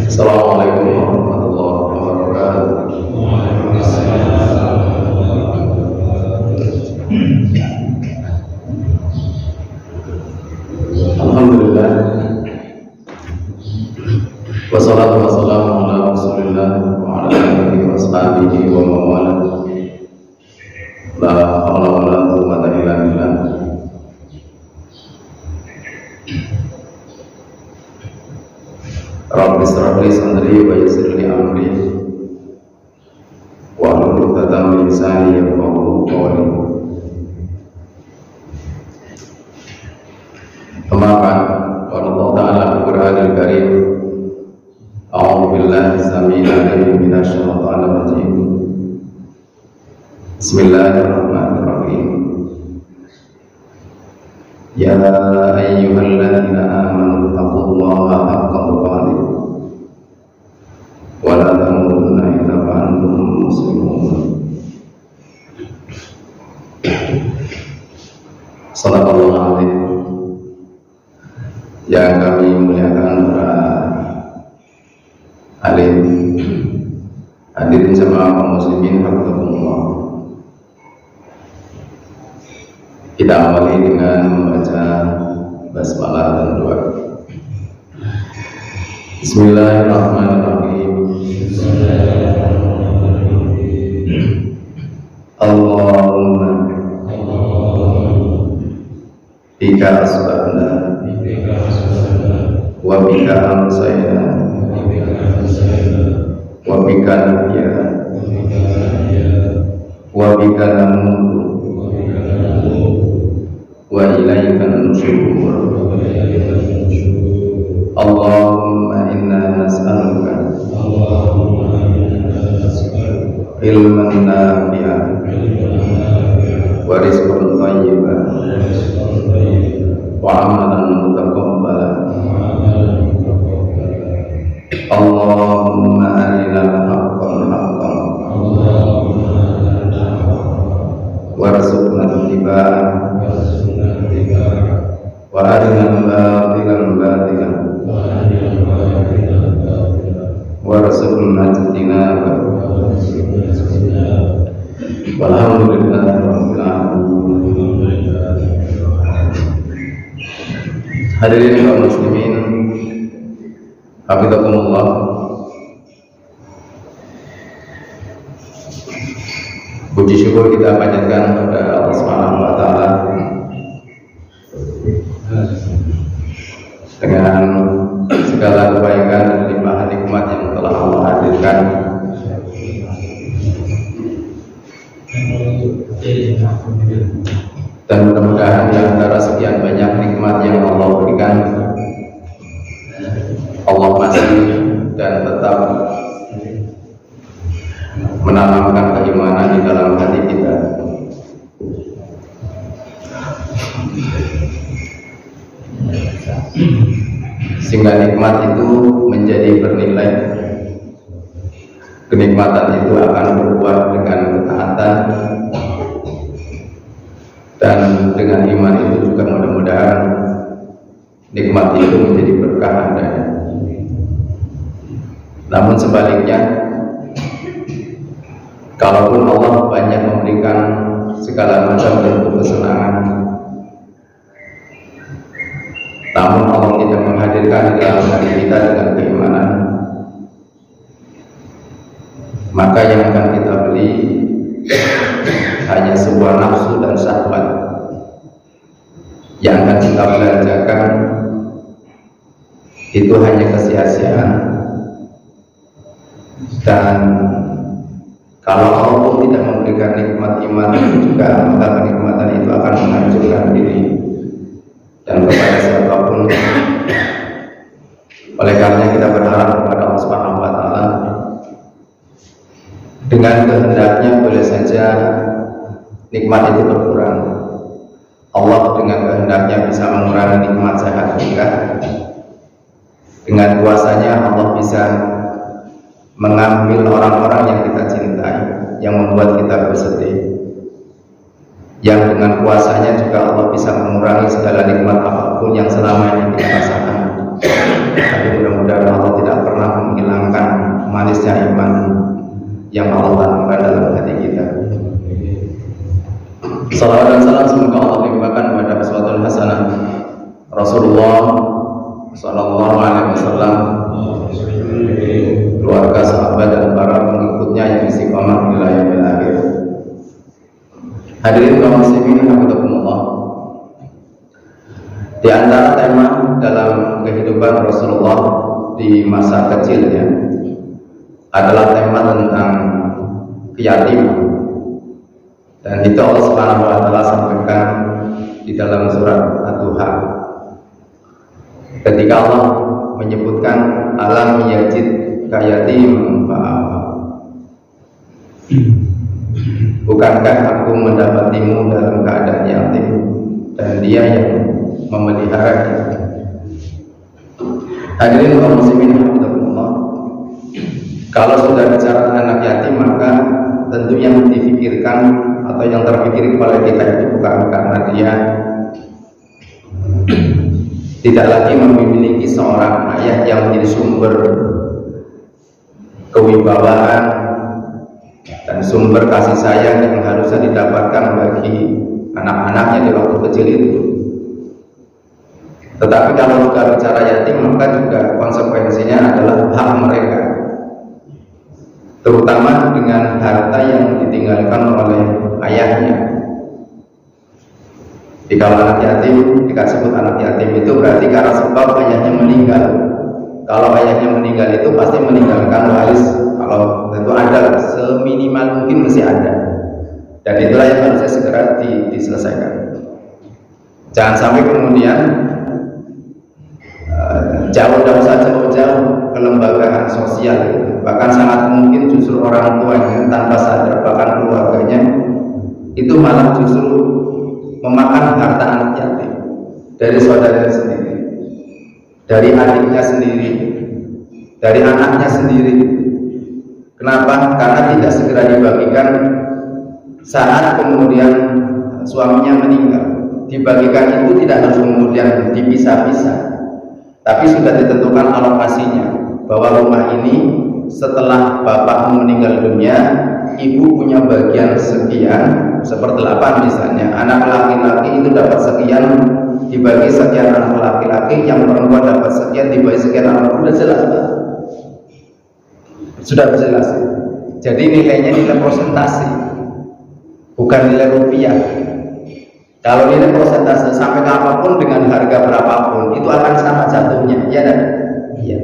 Assalamualaikum warahmatullahi wabarakatuh. Alhamdulillah, wassalatu wassalamu ala rasulillah wa ala alihi wa sahbihi wa mawala. La hawla wa la quwwata illa billah. Rabbi shrah li sadri wa yassir li amri wa hlul 'uqdatam min lisani yafqahu qawli. Amma ba'd, qala Allah ta'ala fil Qur'anil Karim, a'udzu billahi samil 'alim minasy syaithanir rajim. Bismillahirrahmanirrahim. Ya ayyuhalladzina amanu taqullaha haqqa tuqatih wa la tamutunna illa wa antum muslimun. Shadaqallahul azim. Yang kami muliakan para alim, hadirin jamaah kaum muslimin rahimakumullah. Kita awali dengan membaca basmalah dan doa. Bismillahirrahmanirrahim. Allahumma bika asbahna wa bika amsayna wa bika nahya wa bika namutu wa ilaika nusyur. Allahumma inna nas'aluka ilman nafi'an wa rizqan thayyiban wa amalan mutaqabbalan. Allahumma arinal haqqan haqqan warzuqna ittiba'ah wa arinal batilan batilan warzuqna ijtinabah. Walhamdulillahi rabbil alamin. Hadirin kaum muslimin, hafizakumullah. Puji syukur kita panjatkan kepada Allah Subhanahu wa taala dengan segala kebaikan dan limpahan nikmat yang telah Allah hadirkan. Dan mudah-mudahan di antara sekian banyak nikmat yang Allah berikan, Allah masih dan tetap menanamkan keimanan di dalam hati kita, sehingga nikmat itu menjadi bernilai. Kenikmatan itu akan berbuah dengan ketaatan, dan dengan iman itu juga mudah-mudahan nikmat itu menjadi berkah adanya. Namun sebaliknya, kalaupun Allah banyak memberikan segala macam bentuk kesenangan, namun Allah tidak menghadirkan di dalam hati kita dengan keimanan, maka yang akan kita beli hanya sebuah nafsu dan syahwat yang akan kita belanjakan. Itu hanya kesia-siaan. Dan kalau Allah pun tidak memberikan nikmat iman itu juga, maka kenikmatan itu akan menghancurkan diri dan kepada siapapun. Oleh karena kita berharap kepada Allah Subhanahu wa taala, dengan kehendaknya boleh saja nikmat itu berkurang. Allah dengan kehendaknya bisa mengurangi nikmat sehat juga. Dengan kuasanya Allah bisa mengambil orang-orang yang kita cintai, yang membuat kita bersedih. Yang dengan kuasanya juga Allah bisa mengurangi segala nikmat apapun yang selama ini kita rasakan. yang Allah tanamkan dalam hati kita. Salawat dan salam semoga Allah limpahkan kepada uswatul hasanah Rasulullah sallallahu alaihi wasallam, keluarga, sahabat dan para pengikutnya yang istiqomah hingga yaumil akhir. Hadirin kaum muslimin rahimakumullah. Di antara tema dalam kehidupan Rasulullah di masa kecilnya adalah tema tentang keyatiman, dan itu Allah Subhanahu wa taala sampaikan di dalam surat Ad-Duha ketika Allah menyebutkan alam yajid kayatim fa'awa. Bukankah aku mendapatimu dalam keadaan yatim dan dia yang memelihara kita. Hadirin kaum muslimin rahimakumullah. Kalau sudah bicara anak yatim, maka tentu yang difikirkan atau yang terpikir oleh kita itu bukan karena dia tidak lagi memiliki seorang ayah yang menjadi sumber kewibawaan dan sumber kasih sayang yang harusnya didapatkan bagi anak-anaknya di waktu kecil itu. Tetapi kalau sudah bicara yatim, maka juga konsekuensinya adalah hak mereka, terutama dengan harta yang ditinggalkan oleh ayahnya. Jika anak yatim, dikasih sebut anak yatim itu berarti karena sebab ayahnya meninggal. Kalau ayahnya meninggal itu pasti meninggalkan waris. Kalau tentu ada, seminimal mungkin masih ada. Dan itulah yang harusnya segera diselesaikan. Jangan sampai kemudian jauh-jauh kelembagaan sosial, bahkan sangat mungkin justru orang tuanya tanpa sadar, bahkan keluarganya itu malah justru memakan harta anak yatim dari saudaranya sendiri, dari adiknya sendiri, dari anaknya sendiri. Kenapa? Karena tidak segera dibagikan saat kemudian suaminya meninggal. Dibagikan itu tidak harus kemudian dipisah-pisah, tapi sudah ditentukan alokasinya, bahwa rumah ini setelah bapakmu meninggal dunia, ibu punya bagian sekian, sepertelapan misalnya, anak laki-laki itu dapat sekian, dibagi sekian anak laki-laki, yang perempuan dapat sekian, dibagi sekian anak perempuan. Sudah jelas. Jadi nilainya nilai persentase, bukan nilai rupiah. Kalau nilai persentase sampai apapun dengan harga berapapun itu akan sama jatuhnya, ya kan? Iya.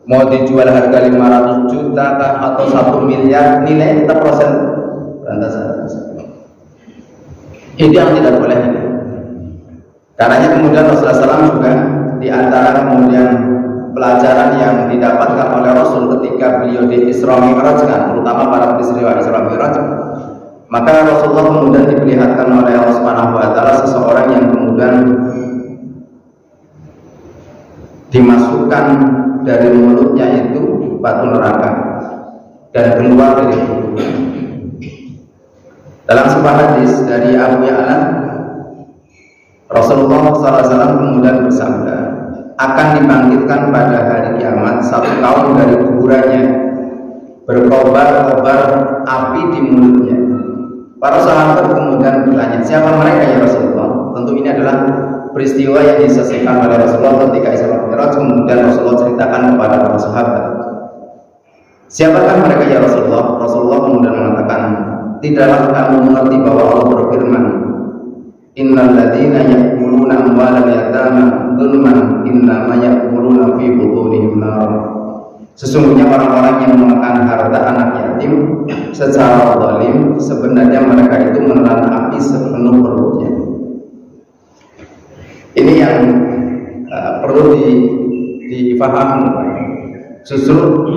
Mau dijual harga 500 juta atau 1 miliar, nilai tetap persentase. Itu yang tidak boleh. Karena kemudian Rasulullah SAW juga di antara kemudian pelajaran yang didapatkan oleh Rasul ketika beliau di Isra Mi'raj, terutama para peristiwa Isra Mi'raj, maka Rasulullah kemudian diperlihatkan oleh Allah Subhanahu wa taala seseorang yang kemudian dimasukkan dari mulutnya itu batu neraka dan keluar dari mulutnya. Dalam sebuah hadis dari Abu Ya'la, Rasulullah SAW kemudian bersabda, akan dibangkitkan pada hari kiamat satu kaum dari kuburannya, berkobar-kobar api di mulutnya. Para sahabat kemudian bertanya, siapa mereka ya Rasulullah? Tentu ini adalah peristiwa yang disaksikan oleh Rasulullah ketika Isra Mi'raj. Kemudian Rasulullah ceritakan kepada para sahabat, siapakah mereka ya Rasulullah? Rasulullah kemudian mengatakan, tidaklah kamu mengerti bahwa Allah berfirman, innal ladzina ya'kuluna amwalal yatama dzulman innama ya'kuluna fi butunihim nar. Sesungguhnya orang-orang yang memakan harta anak yatim secara zalim, sebenarnya mereka itu menelan api sepenuh perutnya. Ini yang perlu difahami. Justru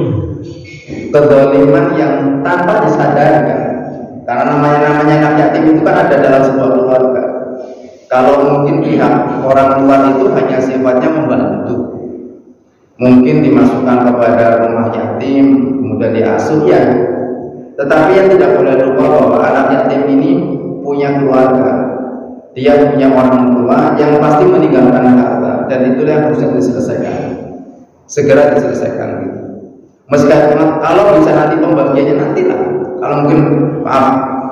kezaliman yang tanpa disadarkan, karena namanya anak yatim itu kan ada dalam sebuah keluarga. Kalau mungkin pihak orang luar itu hanya sifatnya membantu, mungkin dimasukkan kepada rumah yatim, kemudian diasuh ya. Tetapi yang tidak boleh lupa bahwa anak yatim ini punya keluarga, dia punya orang tua yang pasti meninggalkan harta, dan itulah yang harusnya diselesaikan, segera diselesaikan gitu. Meskipun kalau bisa nanti pembagiannya nantilah. Kalau mungkin maaf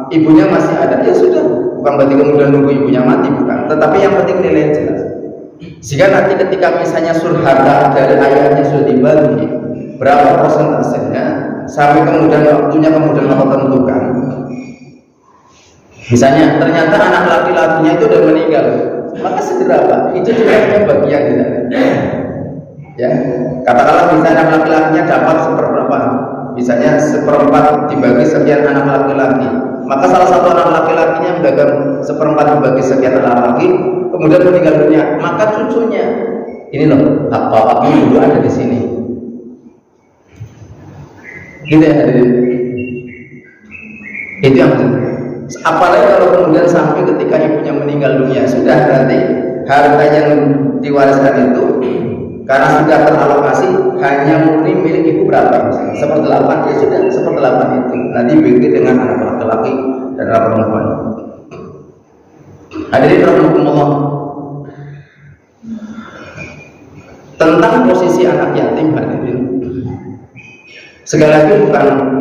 ibunya masih ada, ya sudah. Bukan berarti kemudian nunggu ibunya mati, bukan. Tetapi yang penting nilai jelas. Jika nanti ketika misalnya harta dari ayahnya sudah dibagi, berapa persentasenya, sampai kemudian waktunya kemudian Allah tentukan. Misalnya ternyata anak laki-lakinya itu sudah meninggal, maka seberapa? Itu juga punya bagian tidak? Ya, katakanlah misalnya anak laki-lakinya dapat seperberapa, misalnya seperempat dibagi sekian anak laki-laki, maka salah satu anak laki-lakinya mendagang seperempat dibagi sekian anak laki, kemudian meninggal dunia, maka cucunya ini loh, hak bapaknya dulu ada di sini. Gitu ya hadirin. Itu yang apalagi kalau kemudian sampai ketika ibunya meninggal dunia, sudah berarti harta yang diwariskan itu karena sudah teralokasi hanya murni milik ibu berapa misalnya, 1/8, ya sudah 1/8 itu nanti bagi dengan anak laki-laki dan anak perempuan. Hadirin rahimakumullah, tentang posisi anak yatim hadirin, sekali lagi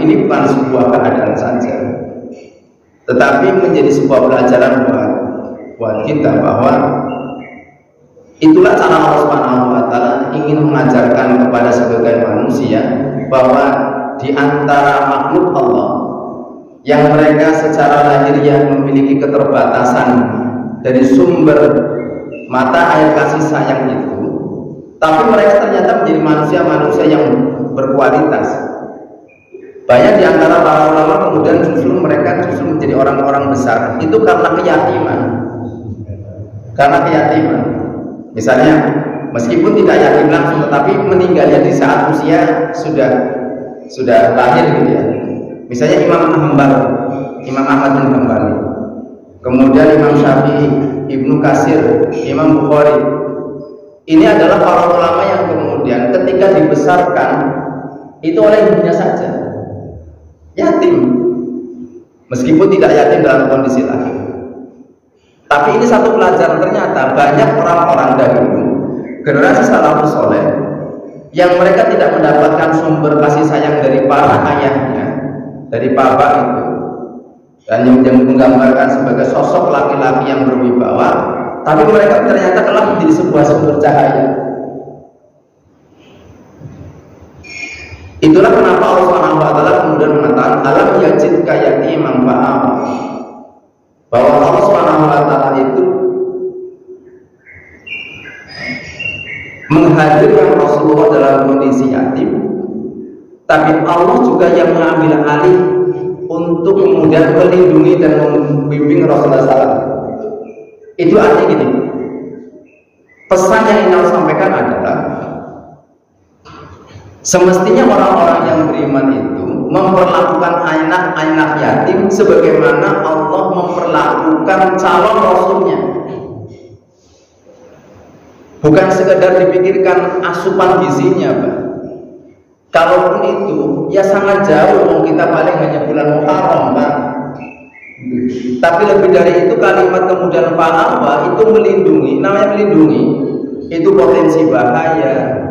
ini bukan sebuah keadaan saja, tetapi menjadi sebuah pelajaran buat kita bahwa itulah cara Allah Subhanahu wa taala ingin mengajarkan kepada sebagai manusia bahwa di antara makhluk Allah yang mereka secara lahiriah memiliki keterbatasan dari sumber mata air kasih sayang itu, tapi mereka ternyata menjadi manusia-manusia yang berkualitas. Banyak di antara para ulama kemudian mereka menjadi orang-orang besar itu karena keyatiman. Misalnya meskipun tidak yatim langsung, tetapi meninggalnya di saat usia sudah lahir gitu ya. Misalnya Imam Ahmad bin Hanbali, kemudian Imam Syafi'i, Ibnu Katsir, Imam Bukhari. Ini adalah para ulama yang kemudian ketika dibesarkan itu oleh ibunya saja yatim, meskipun tidak yatim dalam kondisi lahir. Tapi ini satu pelajaran, ternyata banyak orang-orang dahulu generasi salafus saleh yang mereka tidak mendapatkan sumber kasih sayang dari para ayahnya, dari bapak itu, dan yang menggambarkan sebagai sosok laki-laki yang berwibawa, tapi mereka ternyata telah menjadi sebuah sumber cahaya. Itulah kenapa Allah Subhanahu wa taala kemudian mengatakan alam yajidka yatiman fa'awa, bahwa Allah Subhanahu wa taala itu menghadirkan Rasulullah dalam kondisi yatim, tapi Allah juga yang mengambil alih untuk kemudian melindungi dan membimbing Rasulullah SAW. Itu artinya gini, pesan yang ingin Allah sampaikan adalah semestinya orang-orang yang beriman itu memperlakukan anak-anak yatim sebagaimana Allah memperlakukan calon rasulnya. Bukan sekedar dipikirkan asupan gizinya, Pak. Kalaupun itu, ya sangat jauh. Kita paling hanya bulan Muharram, Pak. Tapi lebih dari itu, kalimat kemudian fa'awa itu melindungi. Namanya melindungi, itu potensi bahaya.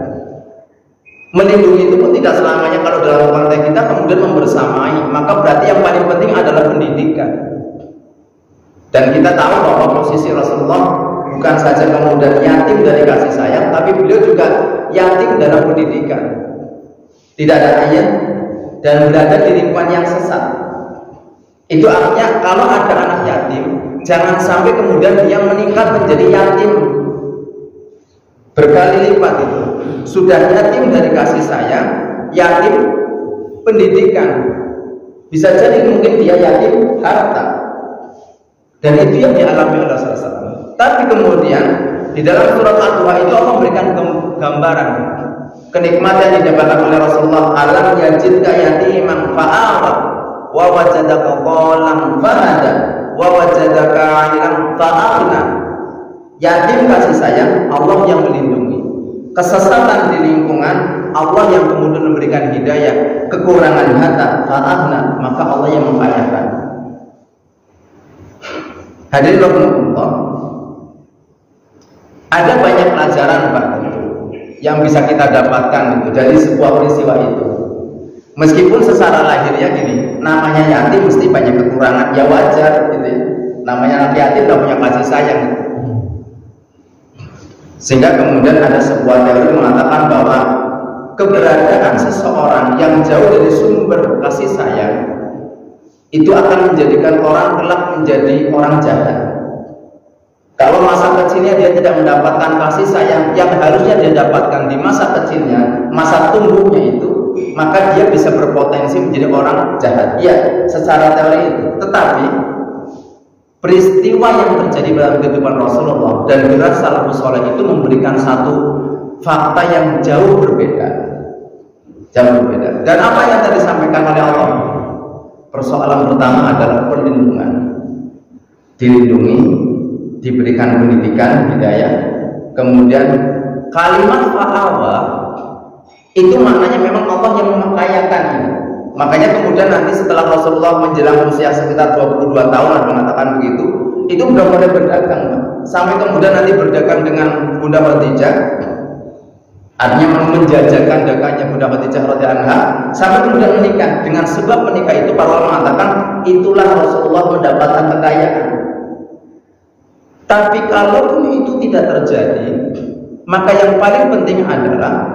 Melindungi itu pun tidak selamanya kalau dalam konteks kita kemudian membersamai, maka berarti yang paling penting adalah pendidikan. Dan kita tahu bahwa posisi Rasulullah bukan saja kemudian yatim dari kasih sayang, tapi beliau juga yatim dalam pendidikan. Tidak ada ayat dan berada di lingkungan yang sesat. Itu artinya kalau ada anak yatim, jangan sampai kemudian dia meningkat menjadi yatim berkali lipat itu. Sudah yatim dari kasih sayang, yatim pendidikan. Bisa jadi mungkin dia yatim harta. Dan itu yang dialami oleh Rasulullah. Tapi kemudian di dalam surat Al-Duha itu Allah memberikan gambaran kenikmatan yang didapatkan oleh Rasulullah. Alam yajidka yatiman fa'awa wa wajadaka dhalan fahada wa wajadaka 'ailan fa'aghna. Yatim kasih sayang, Allah yang melindungi. Kesesatan di lingkungan, Allah yang kemudian memberikan hidayah. Kekurangan harta, fa'aghna, maka Allah yang membayarkan. Hadirin rahimakumullah, ada banyak pelajaran Pak yang bisa kita dapatkan dari sebuah peristiwa itu. Meskipun secara lahirnya gini, namanya yatim mesti banyak kekurangan, ya wajar gitu ya. Namanya anak yatim tidak punya kasih sayang. Sehingga kemudian ada sebuah teori mengatakan bahwa keberadaan seseorang yang jauh dari sumber kasih sayang itu akan menjadikan orang kelak menjadi orang jahat. Kalau masa kecilnya dia tidak mendapatkan kasih sayang yang harusnya dia dapatkan di masa kecilnya, masa tumbuhnya itu, maka dia bisa berpotensi menjadi orang jahat. Ya, secara teori itu. Tetapi peristiwa yang terjadi dalam kehidupan Rasulullah dan gerak salafus saleh itu memberikan satu fakta yang jauh berbeda. Jauh berbeda. Dan apa yang tadi disampaikan oleh Allah? Persoalan pertama adalah perlindungan. Dilindungi, diberikan pendidikan, hidayah. Kemudian kalimat fa'awa itu maknanya memang Allah yang memakayakan. Makanya kemudian nanti setelah Rasulullah menjelang usia sekitar 22 tahun mengatakan begitu, itu sudah mulai berdagang, sampai kemudian nanti berdagang dengan Bunda Khadijah, artinya menjajakan dagangnya Bunda Khadijah radhiyallahu anha, sampai kemudian menikah. Dengan sebab menikah itu para ulama mengatakan itulah Rasulullah mendapatkan kekayaan. Tapi kalaupun itu tidak terjadi, maka yang paling penting adalah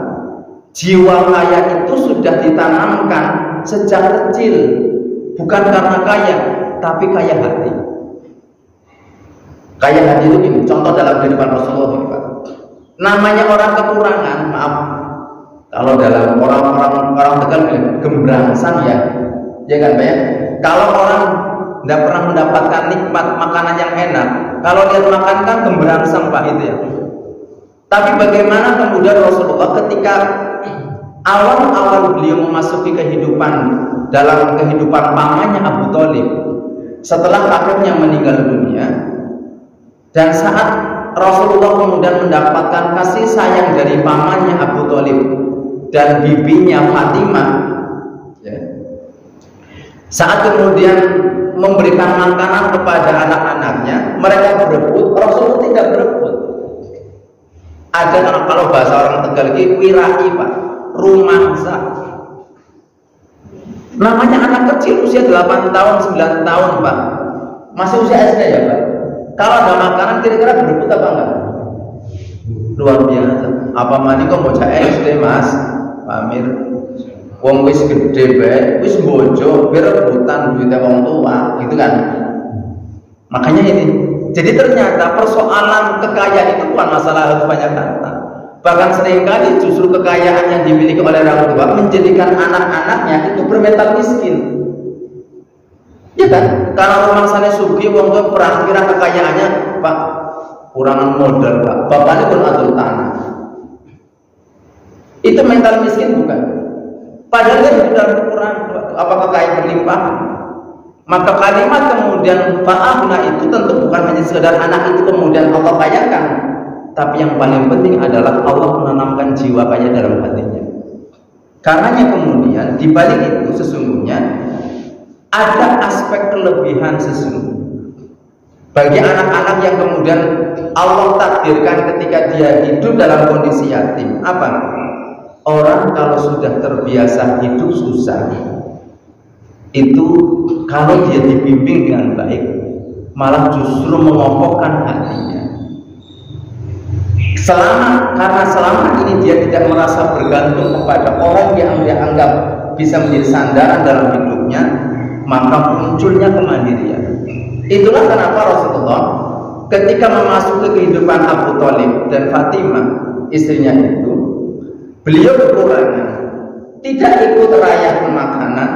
jiwa kaya itu sudah ditanamkan sejak kecil, bukan karena kaya, tapi kaya hati. Kaya hati itu gini, contoh dalam kehidupan Rasulullah ini, Pak. Namanya orang kekurangan, maaf, kalau dalam orang Tegal gembrangsang ya kan Pak ya. Kalau orang tidak pernah mendapatkan nikmat makanan yang enak, kalau lihat makan kan gembrangsang Pak itu ya. Tapi bagaimana kemudian Rasulullah ketika awal-awal beliau memasuki kehidupan dalam kehidupan pamannya Abu Thalib setelah kakeknya meninggal dunia, dan saat Rasulullah kemudian mendapatkan kasih sayang dari pamannya Abu Thalib dan bibinya Fatimah ya. Saat kemudian memberikan makanan kepada anak-anaknya, mereka berebut, Rasulullah tidak berebut. Ada kalau bahasa orang Tegal ini wirai Pak, rumangsa. Namanya anak kecil usia 8 tahun, 9 tahun Pak, masih usia SD ya Pak. Kalau ada makanan kira-kira berebut apa enggak? Luar biasa. Apa mani kok bocah SD Mas Pamir, wong wis gede bae, wis bojo, berebutan duitnya wong tua, gitu kan? Makanya ini. Jadi ternyata persoalan kekayaan itu bukan masalah harus banyak harta. Bahkan seringkali justru kekayaan yang dimiliki oleh orang tua menjadikan anak-anaknya itu bermental miskin. Ya kan? Karena rumah sana sugi, wong tua perkira kekayaannya, Pak, kurangan modal Pak, bapaknya pun atur tanah. Itu mental miskin bukan? Padahal dia sudah kurang, apakah kaya berlimpah? Maka kalimat kemudian fa'ahna itu tentu bukan hanya sekedar anak itu kemudian Allah kayakan, tapi yang paling penting adalah Allah menanamkan jiwa kaya dalam hatinya. Karenanya kemudian di balik itu sesungguhnya ada aspek kelebihan sesungguhnya bagi anak-anak yang kemudian Allah takdirkan ketika dia hidup dalam kondisi yatim. Apa? Orang kalau sudah terbiasa hidup susah, itu kalau dia dibimbing dengan baik, malah justru mengokohkan hatinya. Karena selama ini dia tidak merasa bergantung kepada orang yang dia anggap bisa menjadi sandaran dalam hidupnya, maka munculnya kemandirian. Itulah kenapa Rasulullah ketika memasuki kehidupan Abu Thalib dan Fatimah istrinya itu, beliau kekurangan, tidak ikut rayakan makanan,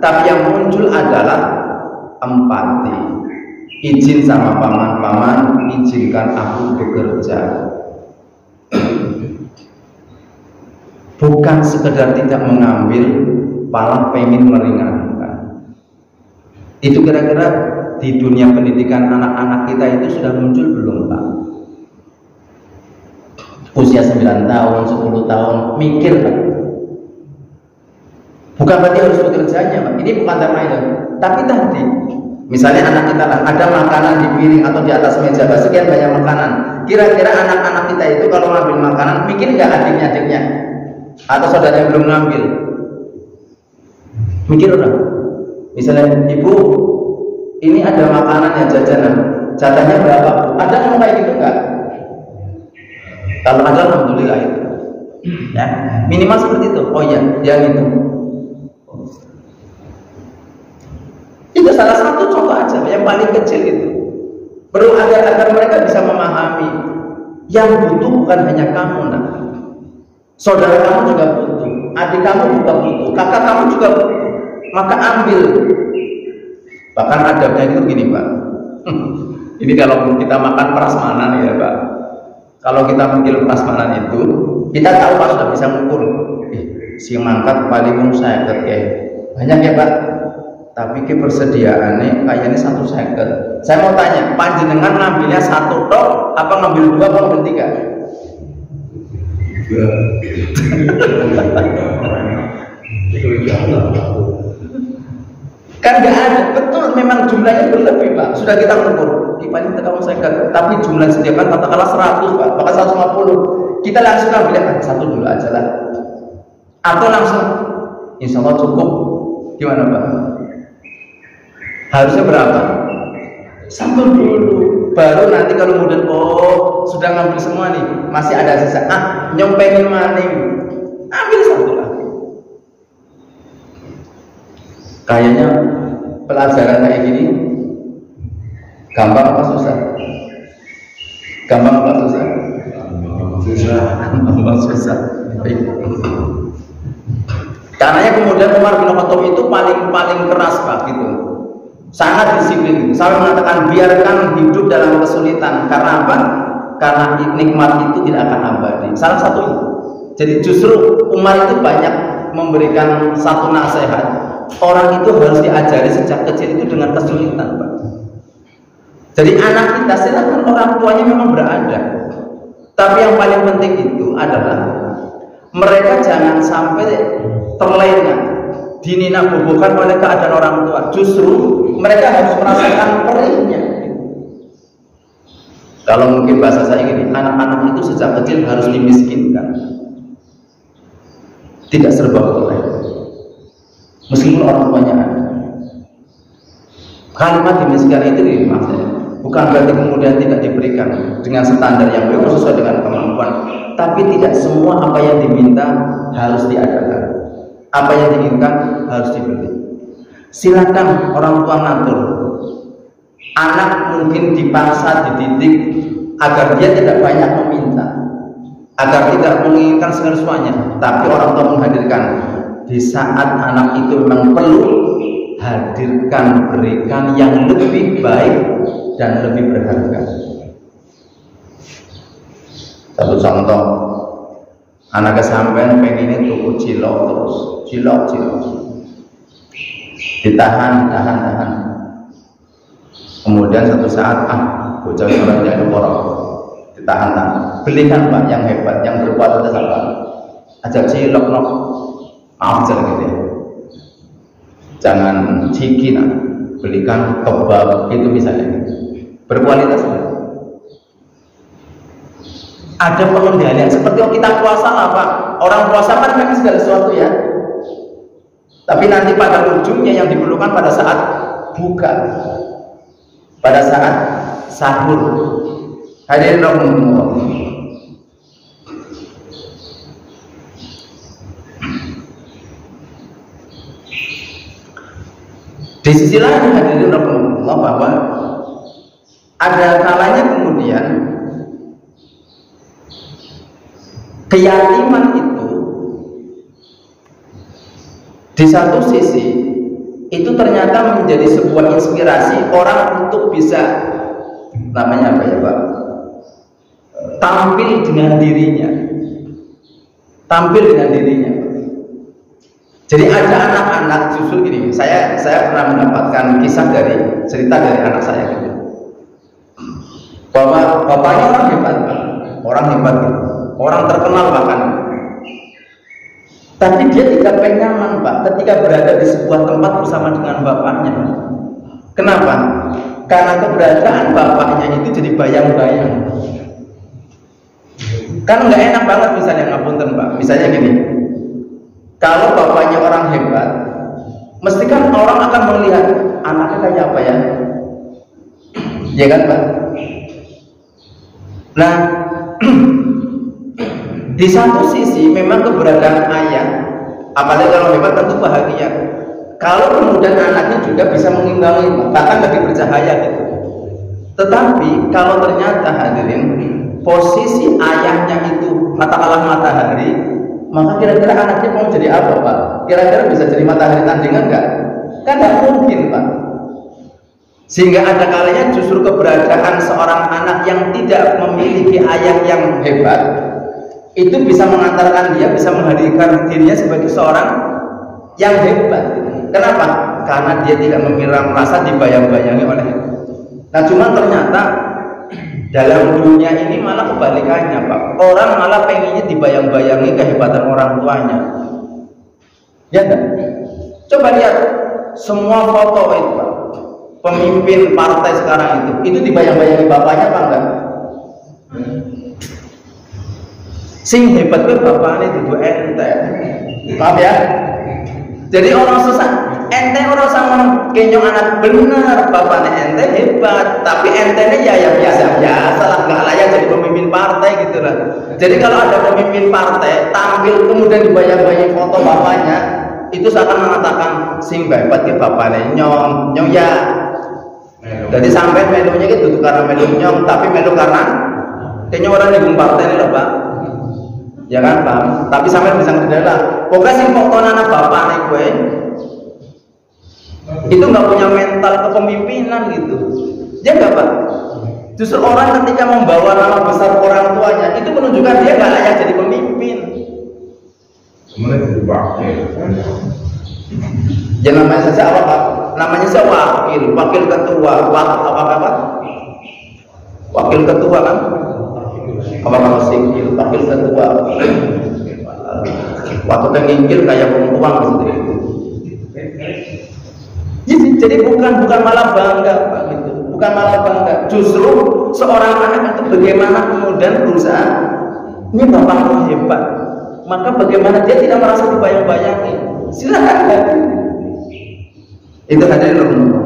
tapi yang muncul adalah empati. Izin sama paman-paman, izinkan aku bekerja. Bukan sekedar tidak mengambil, malah pengen meringankan. Itu kira-kira di dunia pendidikan anak-anak kita itu sudah muncul belum Pak? Usia 9 tahun, 10 tahun, mikir Pak. Bukan berarti harus bekerjanya Pak. Ini bukan tema itu. Tapi tadi misalnya anak kita ada makanan di piring atau di atas meja, sekian banyak makanan. Kira-kira anak-anak kita itu kalau ngambil makanan, mikir nggak adiknya atau saudara yang belum ngambil? Mikir orang, misalnya ibu, ini ada makanan ya jajanan, jatahnya berapa? Ada yang kayak gitu enggak? Kalau ada, alhamdulillah itu. Ya, minimal seperti itu. Oh iya, yang itu. Itu salah satu contoh aja, yang paling kecil itu. Perlu agar mereka bisa memahami, yang butuh bukan hanya kamu, nak. Saudara kamu juga butuh, adik kamu juga butuh, kakak kamu juga butuh. Maka ambil. Bahkan adabnya itu gini, Pak. Ini kalau kita makan prasmanan ya, Pak. Kalau kita mikir prasmanan itu, kita tahu Pak sudah bisa mengukur. Si mangkat paling saya banyak ya, Pak. Tapi kepersediaannya kayaknya 1,50. Saya mau tanya, panjenengan ngambilnya 1 tok, apa ngambil 2, apa ngambil 3? Kan nggak ada, betul memang jumlahnya berlebih Pak. Sudah kita ukur, paling kita kamu saya tapi jumlah sediakan katakanlah 100 Pak, bahkan 150. Kita langsung ambil 1 dulu aja lah. Atau langsung, insya Allah cukup. Gimana Pak? Harusnya berapa? 1 dulu, baru nanti kalau kemudian sudah ngambil semua nih, masih ada sisa, nyompengin maning, ambil 1 lah. Kayaknya pelajaran kayak gini gampang apa susah? Gampang apa susah? Gampang susah. Karenanya kemudian Umar bin Khattab itu paling keras Pak gitu. Sangat disiplin. Saya mengatakan biarkan hidup dalam kesulitan. Karena apa? Karena nikmat itu tidak akan abadi. Salah satu itu. Jadi justru Umar itu banyak memberikan satu nasihat. Orang itu harus diajari sejak kecil itu dengan kesulitan, Pak. Jadi anak kita silakan orang tuanya memang berada. Tapi yang paling penting itu adalah mereka jangan sampai terlena, dininabobokan oleh keadaan orang tua. Justru mereka harus merasakan perihnya. Kalau mungkin bahasa saya gini, anak-anak itu sejak kecil harus dimiskinkan. Tidak serba boleh. Meskipun orang tuanya ada. Kalimat dimiskinkan itu maksudnya bukan berarti kemudian tidak diberikan dengan standar yang memang sesuai dengan kemampuan, tapi tidak semua apa yang diminta harus diadakan. Apa yang diinginkan harus diberi. Silakan orang tua ngatur. Anak mungkin dipaksa, dididik agar dia tidak banyak meminta, agar tidak menginginkan semuanya, tapi orang tua menghadirkan. Di saat anak itu memang perlu, hadirkan, berikan yang lebih baik dan lebih berharga. Satu contoh, anak kesampean pengennya tuku cilok terus, cilok. Ditahan. Kemudian satu saat, bocah orang jadi borok, ditahan. Belikan Pak yang hebat, yang berkuat atas apa? Ajak cilok no. Maaf jangan gitu ya. Jangan ciki belikan kebab itu misalnya. Berkualitas. Ada pengendalian seperti kita puasa lah Pak. Orang puasa kan memang segala sesuatu ya. Tapi nanti pada ujungnya yang diperlukan pada saat buka, pada saat sahur. Hadirin rahimahullah. Di sisi lain hadirin rahimahullah bahwa ada kalanya kemudian keyatiman itu di satu sisi itu ternyata menjadi sebuah inspirasi orang untuk bisa namanya apa ya Pak? Tampil dengan dirinya. Jadi ada anak-anak justru gini, saya pernah mendapatkan kisah cerita dari anak saya gitu. Bahwa bapaknya orang hebat, gitu. Orang terkenal bahkan. Tapi dia tidak nyaman Pak ketika berada di sebuah tempat bersama dengan bapaknya. Kenapa? Karena keberadaan bapaknya itu jadi bayang-bayang. Kan nggak enak banget misalnya ngapunten Pak. Misalnya gini. Kalau bapaknya orang hebat, mesti kan orang akan melihat anaknya kayak apa ya, ya kan Pak? Nah, di satu sisi memang keberadaan ayah, apalagi kalau hebat tentu bahagia. Kalau kemudian anaknya juga bisa mengimbangi, bahkan lebih bercahaya gitu. Tetapi kalau ternyata hadirin posisi ayahnya itu katakanlah matahari, maka kira-kira anaknya mau jadi apa Pak? Kira-kira bisa jadi matahari tandingan nggak? Kan nggak mungkin Pak. Sehingga ada kalanya justru keberadaan seorang anak yang tidak memiliki ayah yang hebat itu bisa mengantarkan dia, bisa menghadirkan dirinya sebagai seorang yang hebat. Kenapa? Karena dia tidak merasa dibayang-bayangi oleh. Nah, cuma ternyata dalam dunia ini malah kebalikannya Pak. Orang malah pengennya dibayang-bayangi kehebatan orang tuanya. Ya enggak? Coba lihat semua foto itu Pak. Pemimpin partai sekarang itu dibayang-bayangi bapaknya apa enggak? Sing hebat gue bapaknya itu ente. Maaf ya. Jadi orang susah, ente orang sama kenyong anak benar, bapaknya ente hebat, tapi ente ya yang biasa-biasa lah, nggak layak jadi pemimpin partai gitu lah. Jadi kalau ada pemimpin partai tampil kemudian dibayang-bayang foto bapaknya, itu seakan mengatakan sing hebat ke bapaknya nyong ya. Jadi sampai melunya gitu karena melu nyong, tapi melu karena kenyong orang di partai ini loh Pak. Ya kan Pak, tapi sampai bisa ngedala. Pokoknya sing foto anak bapak nih gue itu nggak punya mental kepemimpinan gitu. Ya nggak Pak? Justru orang ketika membawa nama besar orang tuanya itu menunjukkan dia nggak layak jadi pemimpin. Kemudian jadi wakil. Ya namanya saja apa Pak? Namanya saja wakil ketua, apa? Wakil ketua kan? Apa sikil, wakil ketua. Waktu pengingkil kayak perempuan maksudnya. Jadi bukan malah bangga Pak gitu. Bukan malah bangga. Justru seorang anak itu bagaimana kemudian berusaha ini bapakku hebat. Maka bagaimana dia tidak merasa dibayang-bayangi. Silakan kan. Itu hadirin Allah.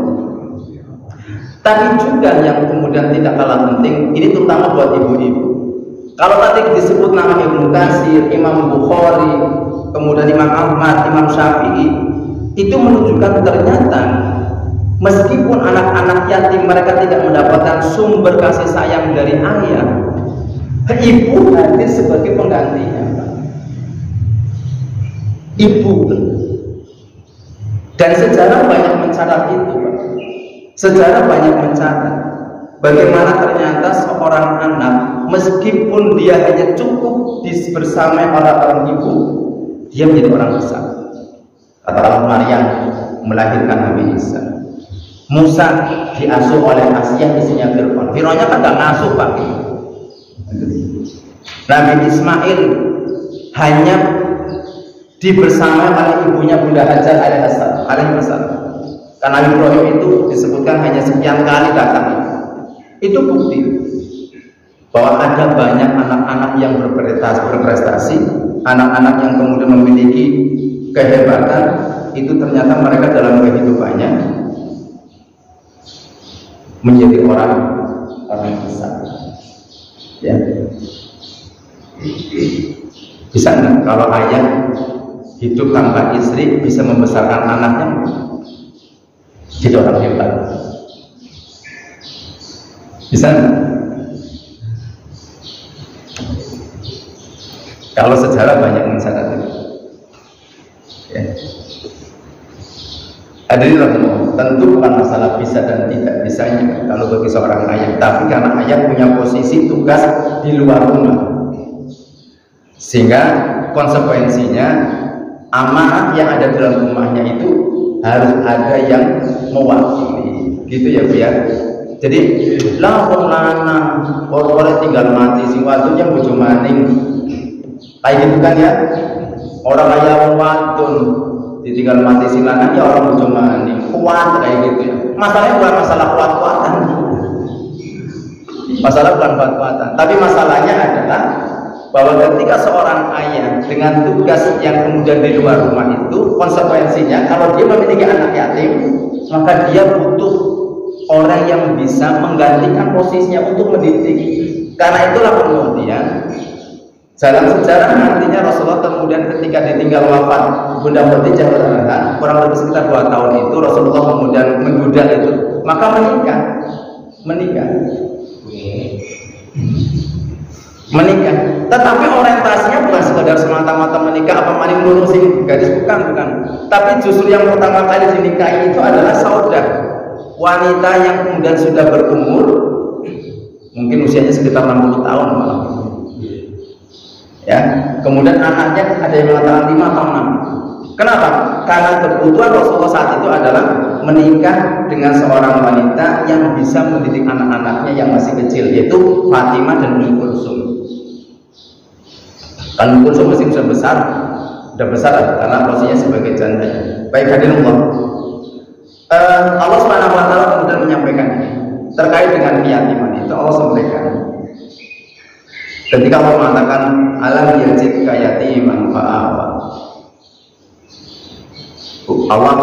Tapi juga yang kemudian tidak kalah penting, ini terutama buat ibu-ibu. Kalau tadi disebut nama Ibnu Katsir, Imam Bukhari, kemudian Imam Ahmad, Imam Syafi'i, itu menunjukkan ternyata meskipun anak-anak yatim mereka tidak mendapatkan sumber kasih sayang dari ayah, ibu hadir sebagai penggantinya. Ibu. Dan sejarah banyak mencatat itu, Pak. Sejarah banyak mencatat bagaimana ternyata seorang anak meskipun dia hanya cukup bersama orang ibu, dia menjadi orang besar. Katakanlah Maryam melahirkan Nabi Isa, Musa diasuh oleh Asia isinya Fir'aun. Fir'aunnya kan nggak ngasuh Pak. Nabi Ismail hanya dibersamai oleh ibunya Bunda Hajar alaihissalam. Karena Nabi Ibrahim itu disebutkan hanya sekian kali datang. Itu bukti bahwa ada banyak anak-anak yang berprestasi, anak-anak yang kemudian memiliki kehebatan, itu ternyata mereka dalam kehidupannya menjadi orang besar. Ya. Bisa nggak kalau ayah hidup tanpa istri bisa membesarkan anaknya jadi orang hebat? Bisa nggak? Kalau sejarah banyak mencatat itu. Ya. Hadirin rahimahullah, tentu bukan masalah bisa dan tidak bisanya kalau bagi seorang ayah, tapi karena ayah punya posisi tugas di luar rumah, sehingga konsekuensinya amanah yang ada dalam rumahnya itu harus ada yang mewakili, gitu ya Bu ya. Jadi lah wong lanang ora tinggal mati sing wadon yang bojo maning. Kayak gitu kan ya. Orang kaya wong wadon ditinggal mati sing lanang ya orang bojo maning. Kuat kayak gitu ya. Masalahnya bukan masalah kuat-kuatan. Masalah bukan kuat-kuatan, tapi masalahnya adalah bahwa ketika seorang ayah dengan tugas yang kemudian di luar rumah itu, konsekuensinya kalau dia memiliki anak yatim, maka dia butuh orang yang bisa menggantikan posisinya untuk mendidik. Karena itulah kemudian dalam sejarah nantinya Rasulullah kemudian ketika ditinggal wafat Bunda Khadijah radhiyallahu, kurang lebih sekitar 2 tahun itu Rasulullah kemudian menggoda itu, maka menikah. Tetapi orientasinya bukan sekedar semata-mata menikah apa maning ngurusin gadis, bukan. Tapi justru yang pertama kali dinikahi itu adalah saudah, wanita yang kemudian sudah berumur, mungkin usianya sekitar 60 tahun malah. Ya, kemudian anaknya ada yang mengatakan 5 atau 6. Kenapa? Karena kebutuhan Rasulullah saat itu adalah menikah dengan seorang wanita yang bisa mendidik anak-anaknya yang masih kecil, yaitu Fatimah dan Ummu Kulsum. Kan Ummu Kulsum masih sudah besar karena posisinya sebagai janda. Baik hadirin Allah Subhanahu wa taala kemudian menyampaikan ini terkait dengan keyatiman itu. Allah sampaikan ketika Allah mengatakan alam yajidka yatiman fa'awa. Allah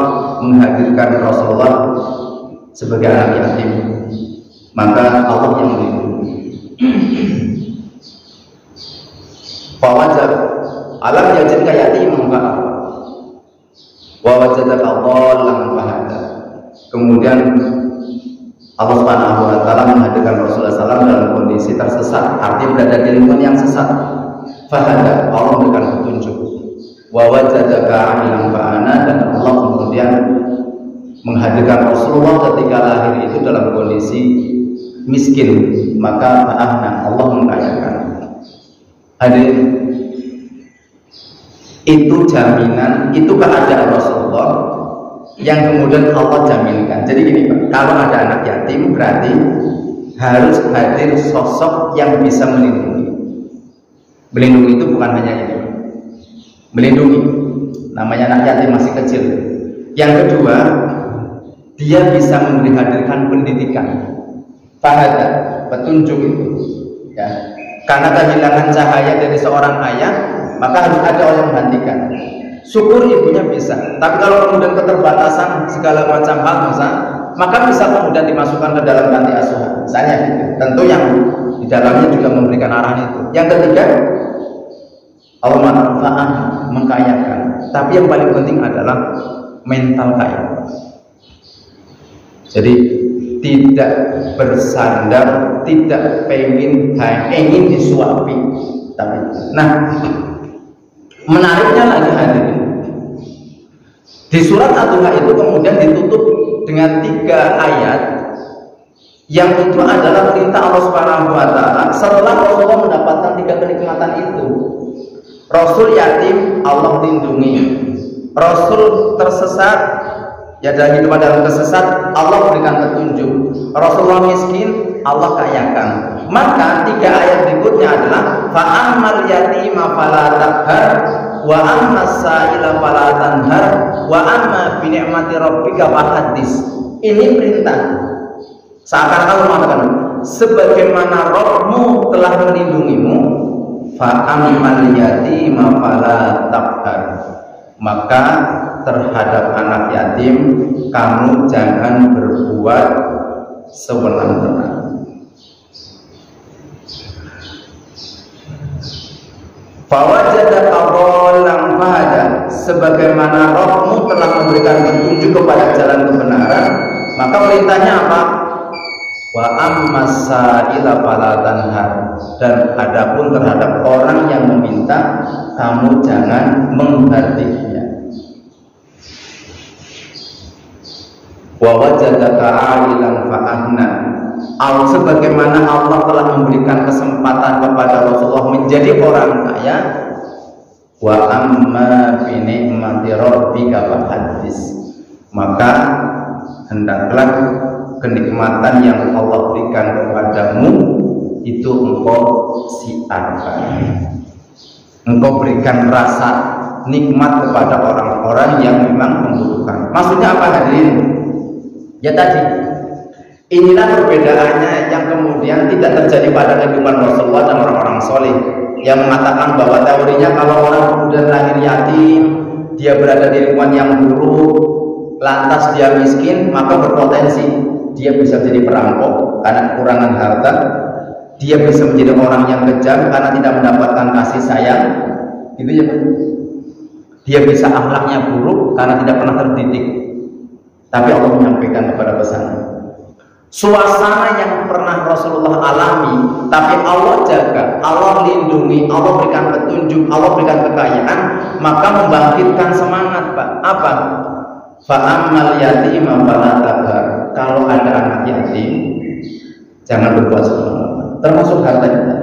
menghadirkan Rasulullah sebagai anak yatim, maka Allah yang melindungi. Fawajab alam yajidka yatiman fa'awa wa wajadaka dhallan fahada. Kemudian Allah Subhanahu wa taala menghadirkan Rasulullah SAW dalam kondisi tersesat, artinya berada di lingkungan yang sesat. Fahada, Allah memberikan petunjuk. Wa wajadaka 'ailan fa'ana, dan Allah kemudian menghadirkan Rasulullah ketika lahir itu dalam kondisi miskin, maka fa'ahna, Allah mengayakan. Hadirin, itu jaminan, itu keadaan Rasulullah yang kemudian Allah jaminkan. Jadi gini Pak, kalau ada anak yatim berarti harus hadir sosok yang bisa melindungi. Melindungi itu bukan hanya ini, melindungi, namanya anak yatim masih kecil. Yang kedua, dia bisa menghadirkan pendidikan, fahada, petunjuk itu, ya. Karena kehilangan cahaya dari seorang ayah, maka harus ada orang yang menggantikan. Syukur ibunya bisa, tapi kalau kemudian keterbatasan segala macam hal maka bisa kemudian dimasukkan ke dalam panti asuhan. Misalnya, tentu yang di dalamnya juga memberikan arahan itu. Yang ketiga, Allah manfaat mengkayakan, tapi yang paling penting adalah mental kaya. Jadi tidak bersandar, tidak ingin disuapi. Tapi, nah, menariknya lagi hadirin, di surat At-Taha itu kemudian ditutup dengan 3 ayat yang itu adalah perintah Allah Subhanahu wa taala setelah Rasulullah mendapatkan 3 kenikmatan itu. Rasul yatim, Allah lindungi. Rasul tersesat, ya dalam hidup dalam kesesat, Allah berikan petunjuk. Rasulullah miskin, Allah kayakan. Maka 3 ayat berikutnya adalah fa'ammal yatima fala taqhar wa ammas sa'ila fala tanhar wa amma bi ni'mati rabbika fahaddits. Ini perintah. Seakan-akan Allah mengatakan, sebagaimana Rabbmu telah melindungimu, fa'ammal yatima fala taqhar, maka terhadap anak yatim kamu jangan berbuat sewenang-wenang. Fawajadaka dhallan fahada, sebagaimana Rabbmu telah memberikan petunjuk kepada jalan kebenaran, maka perintahnya apa? Wa ammas sa'ila fala tanhar, dan adapun terhadap orang yang meminta kamu jangan menghardiknya. Wa wajadaka 'ailan fa'ahna, sebagaimana Allah telah memberikan kesempatan kepada Rasulullah menjadi orang kaya. Wa amma bi ni'mati rabbika fahaddits, maka hendaklah kenikmatan yang Allah berikan kepadamu itu engkau siarkan, engkau berikan rasa nikmat kepada orang-orang yang memang membutuhkan. Maksudnya apa hadirin? Ya tadi, inilah perbedaannya yang kemudian tidak terjadi pada kehidupan Rasulullah dan orang-orang soleh. yang mengatakan bahwa teorinya kalau orang kemudian lahir yatim, dia berada di lingkungan yang buruk, lantas dia miskin, maka berpotensi dia bisa jadi perampok karena kekurangan harta, dia bisa menjadi orang yang kejam karena tidak mendapatkan kasih sayang, gitu ya. Dia bisa akhlaknya buruk karena tidak pernah terdidik. Tapi Allah menyampaikan kepada pesannya, suasana yang pernah Rasulullah alami, tapi Allah jaga, Allah lindungi, Allah berikan petunjuk, Allah berikan kekayaan, maka membangkitkan semangat, Pak. Apa? Fa'ammal yatima fala taqhar. Kalau ada anak yatim, jangan berbuat sembarangan, termasuk harta kita.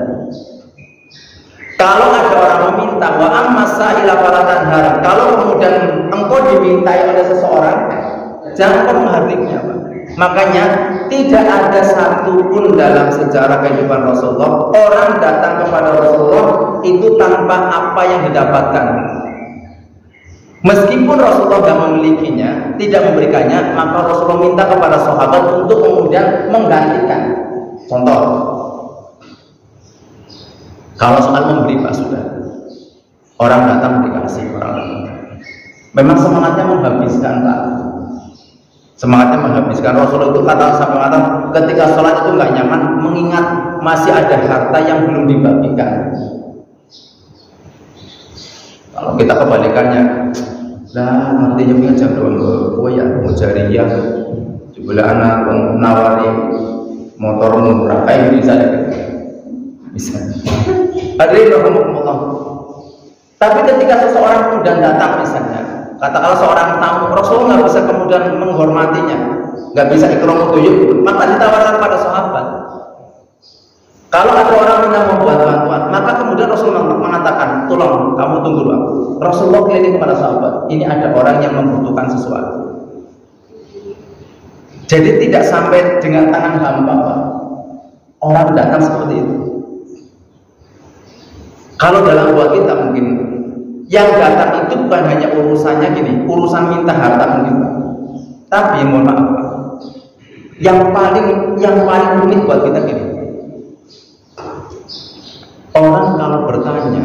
Kalau ada orang meminta, wa amma sa'ila fala tanhar. Kalau kemudian engkau dimintai oleh seseorang, jangan kau menghardiknya, Pak. Makanya tidak ada satupun dalam sejarah kehidupan Rasulullah orang datang kepada Rasulullah itu tanpa apa yang didapatkan. Meskipun Rasulullah tidak memilikinya, tidak memberikannya, maka Rasulullah minta kepada sahabat untuk kemudian menggantikan. Contoh, kalau soal memberi, Pak, sudah orang datang dikasih, orang datang. Memang semangatnya menghabiskan, Pak. Semangatnya menghabiskan. Rasulullah itu sampai kata ketika sholat itu nggak nyaman, mengingat masih ada harta yang belum dibagikan. Kalau kita kebalikannya, lah artinya punya jadwal gue ya mau jariyah, coba anak nawari motor murah, kayak bisa. Hadirin rahimahumullah. Tapi ketika seseorang kemudian datang misalnya, katakanlah seorang tamu, Rasulullah nggak bisa kemudian menghormatinya, nggak bisa ikram tuyuk, maka ditawarkan pada sahabat. Kalau ada orang yang membuat bantuan, maka kemudian Rasulullah mengatakan, tolong kamu tunggu dulu. Rasulullah keliling kepada sahabat, ini ada orang yang membutuhkan sesuatu. Jadi tidak sampai dengan tangan hampa, Pak. Orang datang seperti itu. Kalau dalam buat kita mungkin yang datang itu bukan hanya urusannya gini, urusan minta harta mungkin, Pak. Tapi mohon maaf, Pak, yang paling unik buat kita gini. Orang kalau bertanya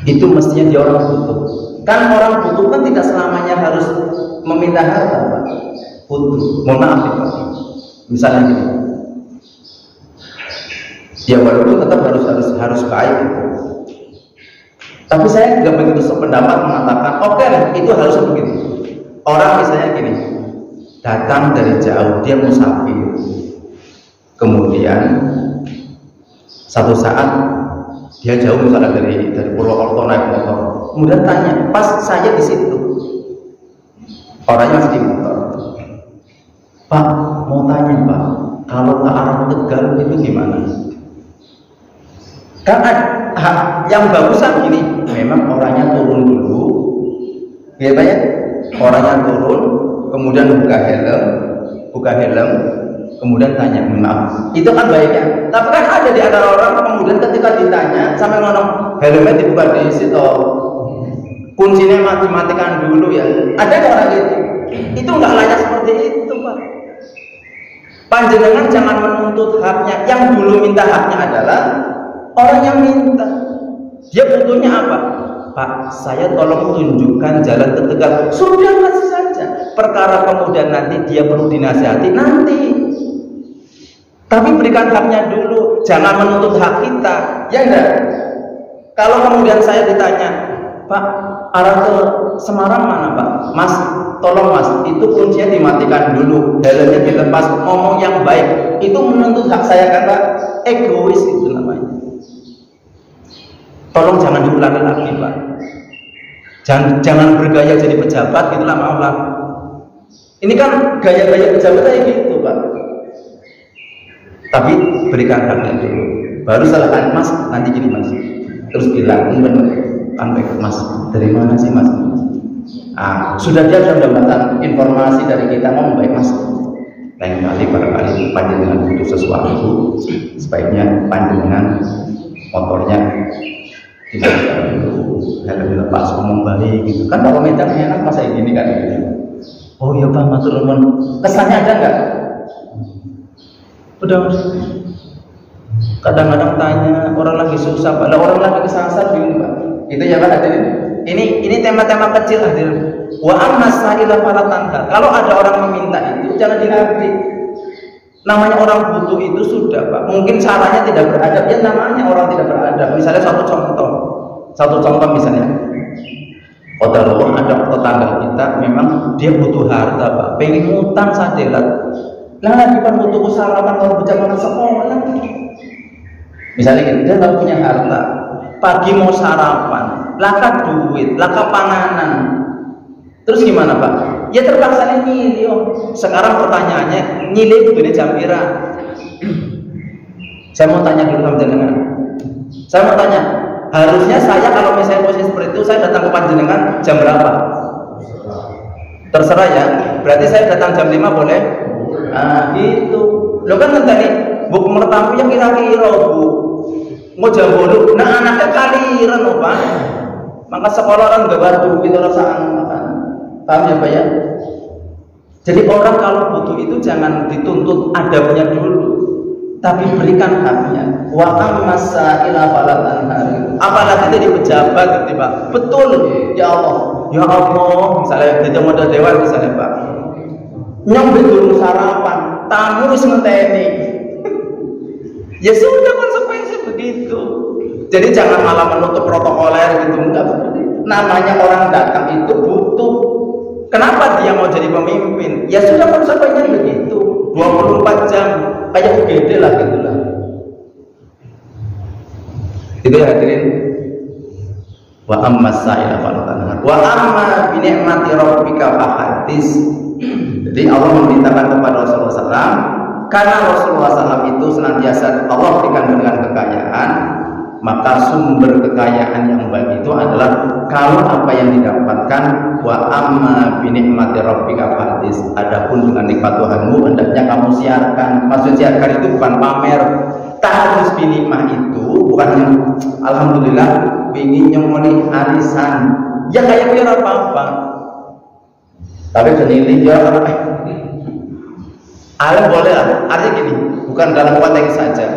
itu mestinya dia orang butuh. Kan orang butuh kan tidak selamanya harus meminta harta, Pak. Butuh. Mohon maaf, Pak. Misalnya gini. Ya walaupun tetap harus baik. Tapi saya juga begitu sependapat mengatakan, oke, itu harus begitu. Orang misalnya gini, datang dari jauh, dia musafir. Kemudian satu saat dia jauh misalnya dari Purwokerto naik motor, kemudian tanya, pas saya di situ, orangnya masih di motor, Pak, mau tanya, Pak, kalau ke arah Tegal itu gimana? Karena yang bagusan gini, memang orangnya turun dulu, ya Pak ya, orangnya turun, kemudian buka helm, kemudian tanya, maaf, itu kan baiknya. Tapi kan ada di antara orang kemudian ketika ditanya sampai ngomong helmnya dibuka di situ, kuncinya dimatikan dulu ya. Ada orang gitu. Itu nggak layak seperti itu, Pak. Panjenengan jangan menuntut haknya. Yang dulu minta haknya adalah orang yang minta. Dia butuhnya apa? Pak, saya tolong tunjukkan jalan ke Tegal. Sudah, kasih saja. Perkara kemudian nanti dia perlu dinasihati nanti. Tapi berikan haknya dulu, jangan menuntut hak kita, ya enggak? Kalau kemudian saya ditanya, Pak, arah ke Semarang mana, Pak? Mas, tolong Mas, itu kuncinya dimatikan dulu, helmnya dilepas, ngomong yang baik, itu menuntut hak saya kan, Pak? Egois itu namanya. Tolong jangan diulangi lagi, Pak. Jangan bergaya jadi pejabat, gitulah, maaflah. Ini kan gaya-gaya pejabat kayak gitu, Pak. Tapi berikan haknya dulu. Baru salahkan, Mas, nanti gini Mas. Terus bilang, Mas, dari mana sih Mas? Sudah dia sudah mendapatkan informasi dari kita, mau baik Mas. Lain kali barangkali panjenengan butuh sesuatu, sebaiknya panjenengan motornya tidak dulu, helm dilepas, ngomong baik gitu. Kan kalau medan enak masa gini kan? Oh iya Pak, matur nuwun. Kesannya ada nggak? Udah. Kadang-kadang tanya orang lagi susah, Pak, orang lagi kesasar bingung, Pak. Itu ya Pak hadirin. Ini tema-tema kecil hadirin. Wa amma sa'ila fala tanhar. Kalau ada orang meminta itu jangan dinafi. Namanya orang butuh itu sudah Pak. Mungkin caranya tidak beradab, ya namanya orang tidak beradab. Misalnya satu contoh misalnya. Qadarullah ada tetangga kita memang dia butuh harta Pak. Pengen ngutang sadelat. Lah lagi kan butuh sarapan kalau bocah makan sekolah. Misalnya gitu, dia nggak punya harta. Pagi mau sarapan, laka duit, laka panganan. Terus gimana Pak? Ya terpaksa nyili. Sekarang pertanyaannya, nyili itu jam pira? Saya mau tanya dulu sama jenengan. Saya mau tanya, harusnya saya kalau misalnya posisi seperti itu, saya datang ke panjenengan jam berapa? Terserah ya. Berarti saya datang jam 5 boleh? Nah gitu. Lo kan tadi buku mertamu yang kira-kira Bu. Mau jam bolu, nah anaknya kaliran loh Pak. Maka sekolah orang gak badu gitu rasaan makan. Paham ya Pak ya? Jadi orang kalau butuh itu jangan dituntut adabnya dulu, tapi berikan haknya. Wa ammasa ila falatan hari. Apalagi jadi pejabat gitu Pak. Betul ya Allah. Ya Allah, misalnya di modal dewan misalnya Pak. Nyambi dulu sarapan, tamu harus ngenteni. Ya sudah konsekuensi begitu. Jadi jangan malah menutup protokoler gitu, enggak seperti itu. Namanya orang datang itu butuh. Kenapa dia mau jadi pemimpin? Ya sudah konsekuensinya begitu. 24 jam kayak UGD lah gitulah. Itu ya hadirin. Wa amma sa'ila falatan. Wa amma bi ni'mati rabbika fahadis. Jadi Allah memerintahkan kepada Rasulullah SAW, karena Rasulullah SAW itu senantiasa Allah berikan dengan kekayaan, maka sumber kekayaan yang baik itu adalah kalau apa yang didapatkan wa amma bi ni'mati rabbika fahadis. Adapun dengan nikmat Tuhanmu hendaknya kamu siarkan. Maksud siarkan itu bukan pamer. Taharus bi nikmah itu bukan yang alhamdulillah ingin nyemoni arisan. Ya kayak biar apa-apa. Tapi senilai ya alam boleh lah. Artinya gini, bukan dalam konteks saja.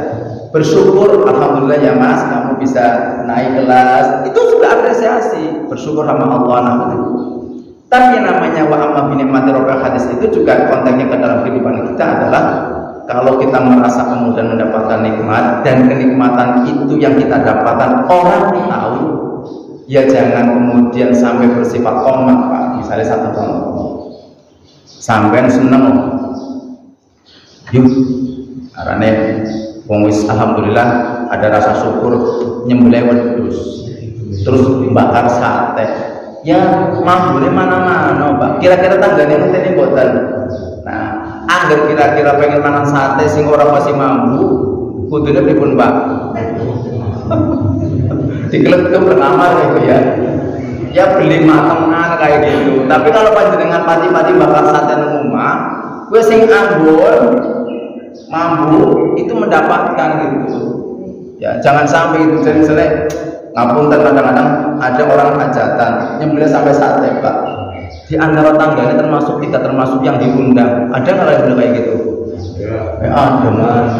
Bersyukur, alhamdulillah ya Mas, kamu bisa naik kelas. Itu sudah apresiasi. Bersyukur sama Allah namanya. Tapi yang namanya wa amma bi ni'mati rabbika hadis itu juga konteksnya ke dalam kehidupan kita adalah kalau kita merasa kemudian mendapatkan nikmat dan kenikmatan itu yang kita dapatkan orang tahu, ya jangan kemudian sampai bersifat tomak Pak. Misalnya satu contoh, sampai seneng, yuk, karena wong wis alhamdulillah ada rasa syukur nyembelih wedhus, terus bakar sate, ya mambune mana-mana Pak. Kira-kira tanggane ngenteni mboten. Nah, angger kira-kira pengen mangan sate sing ora pasti mambu, kudune pripun Pak? Dikelep-kelep bernamar gitu ya. Ya beli makangan kayak gitu. Tapi kalau panjenengan pati-pati bakar sate nang omah, kowe sing ambon mambu itu mendapatkan gitu. Ya, jangan sampai itu jelek-jelek. Ngapunten kadang-kadang ada orang hajatan nyembelih sampai sate Pak. Di antara tangganya termasuk kita termasuk yang diundang. Ada nggak yang kayak gitu? Ya ada Mas.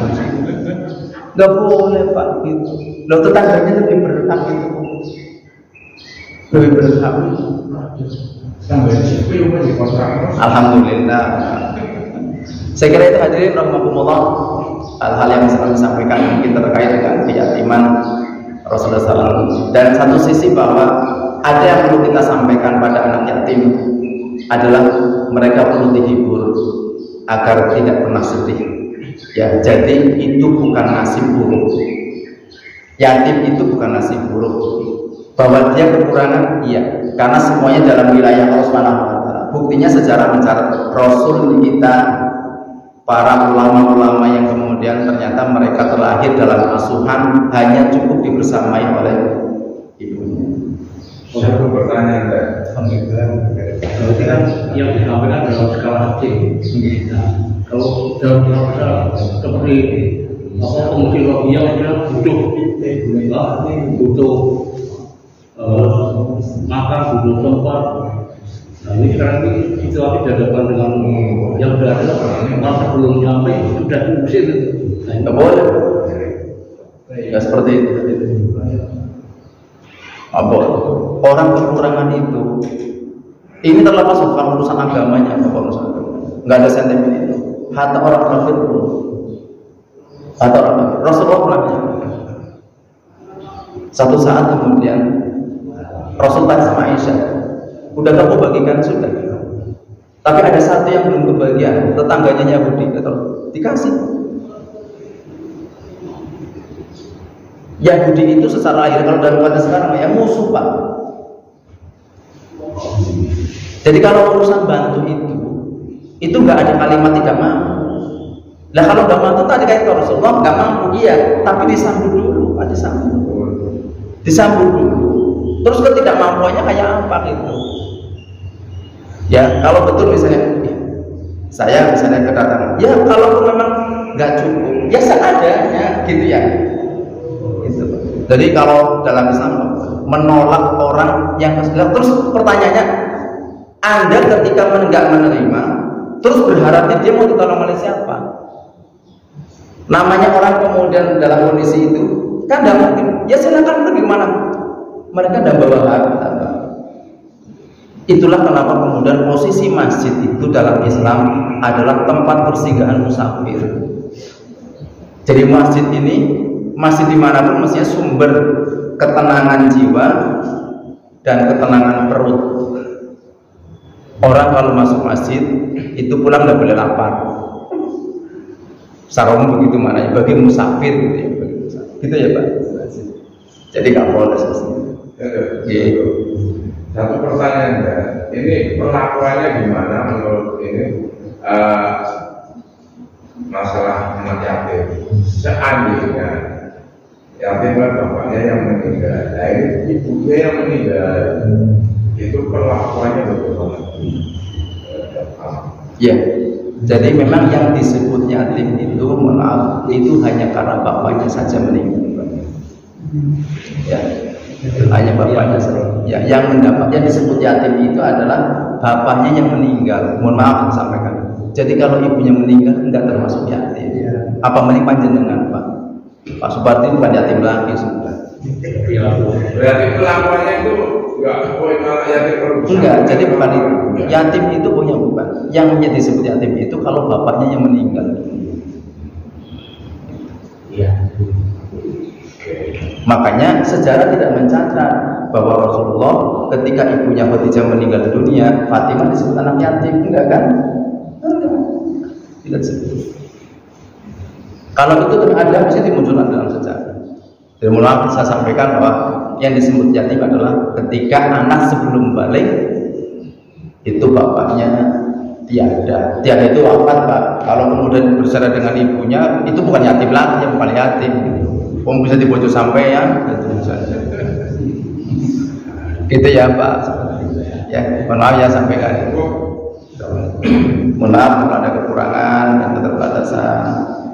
Nggak boleh Pak gitu. Loh tetangganya lebih berhak gitu. Lebih berhak. Alhamdulillah. Saya kira itu hadirin rahimakumullah, hal-hal yang bisa kami sampaikan mungkin terkait dengan keyatiman Rasulullah SAW. Dan satu sisi bahwa ada yang perlu kita sampaikan pada anak yatim adalah mereka perlu dihibur agar tidak pernah sedih. Ya, jadi itu bukan nasib buruk. Yatim itu bukan nasib buruk. Bahwa dia kekurangan, iya, karena semuanya dalam wilayah Allah Subhanahu wa taala. Buktinya sejarah mencatat Rasul kita, para ulama-ulama yang kemudian ternyata mereka terlahir dalam asuhan hanya cukup dibersamai oleh ibunya. Satu pertanyaan berarti kan yang disampaikan dalam skala kecil. Nah, kalau dalam skala besar seperti apa fungsi logiknya kita butuh makan, butuh tempat. Nah ini sekarang ini situasi dihadapkan dengan yang sudah ada, masa belum sampai sudah diusir. Nah, boleh. Ya seperti itu. Apa? Orang kekurangan itu, ini terlepas bukan urusan agamanya, bukan urusan agama. Nggak ada sentimen itu. Hatta orang kafir pun, hatta orang kafir. Rasulullah pernah satu saat kemudian Rasul tanya sama Aisyah, udah kamu bagikan sudah? Tapi ada satu yang belum kebagian, tetangganya Yahudi, dikasih. Yahudi itu secara lahir, kalau dalam kata sekarang ya musuh Pak. Jadi kalau urusan bantu itu nggak ada kalimat tidak mampu. Lah kalau nggak mampu tadi kayak Rasulullah nggak mampu, iya, tapi disambut dulu, disambut dulu. Terus ketidakmampuannya kayak apa gitu? Ya kalau betul misalnya saya misalnya kedatangan, ya kalau memang nggak cukup, ya seadanya gitu ya. Gitu. Jadi kalau dalam Islam menolak orang yang kesulitan, terus pertanyaannya, Anda ketika nggak menerima, terus berharapnya dia mau ditolong oleh siapa? Namanya orang kemudian dalam kondisi itu kan nggak mungkin. Ya silakan pergi kemana? Mereka tidak bawa harta. Itulah kenapa kemudian posisi masjid itu dalam Islam adalah tempat persinggahan musafir. Jadi masjid ini, masjid dimanapun mestinya sumber ketenangan jiwa dan ketenangan perut. Orang kalau masuk masjid itu pulang nggak boleh lapar. Sarung begitu maknanya bagi musafir gitu ya, gitu ya Pak. Jadi nggak boleh Gitu. Satu pertanyaan ya, ini perlakuannya gimana menurut ini masalah anak yatim? Seandainya yatim kan bapaknya yang meninggal, nah ini ibunya yang meninggal, itu perlakuannya bagaimana? Ya, jadi memang yang disebut yatim itu maaf itu hanya karena bapaknya saja meninggal. Ya, hanya bapaknya saja. Ya, yang mendapat yang disebut yatim itu adalah bapaknya yang meninggal. Mohon maaf saya sampaikan. Jadi kalau ibunya meninggal enggak termasuk yatim. Apa mending panjenengan Pak? Pak Supardi bukan yatim lagi sudah. Berarti perlakuannya itu enggak, jadi bukan itu. Yatim itu punya bukan. Yang menjadi disebut yatim itu kalau bapaknya yang meninggal. Iya. Makanya sejarah tidak mencatat bahwa Rasulullah ketika ibunya Khadijah meninggal dunia, Fatimah disebut anak yatim, enggak kan? Tidak disebut. Kalau itu ada bisa dimunculkan dalam sejarah. Dan mulai saya sampaikan bahwa yang disebut yatim adalah ketika anak sebelum balik itu bapaknya tiada. Tiada itu wafat Pak. Kalau kemudian bercerai dengan ibunya itu bukan yatim lagi, yang bukan yatim. Om bisa dibojo sampean, gitu ya Pak. Ya, mohon maaf ya sampaikan itu. Mohon maaf kalau ada kekurangan dan keterbatasan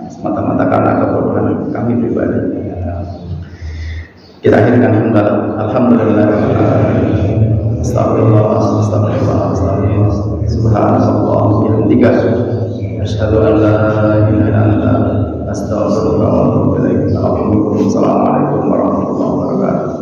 semata-mata karena kebodohan kami pribadi. Kita akhirkan alhamdulillah. Astagfirullah, astagfirullah, astagfirullah. Subhanallah, bihamdika asyhadu an la ilaha illa anta astaghfiruka wa atubu ilaik. Assalamualaikum warahmatullahi wabarakatuh.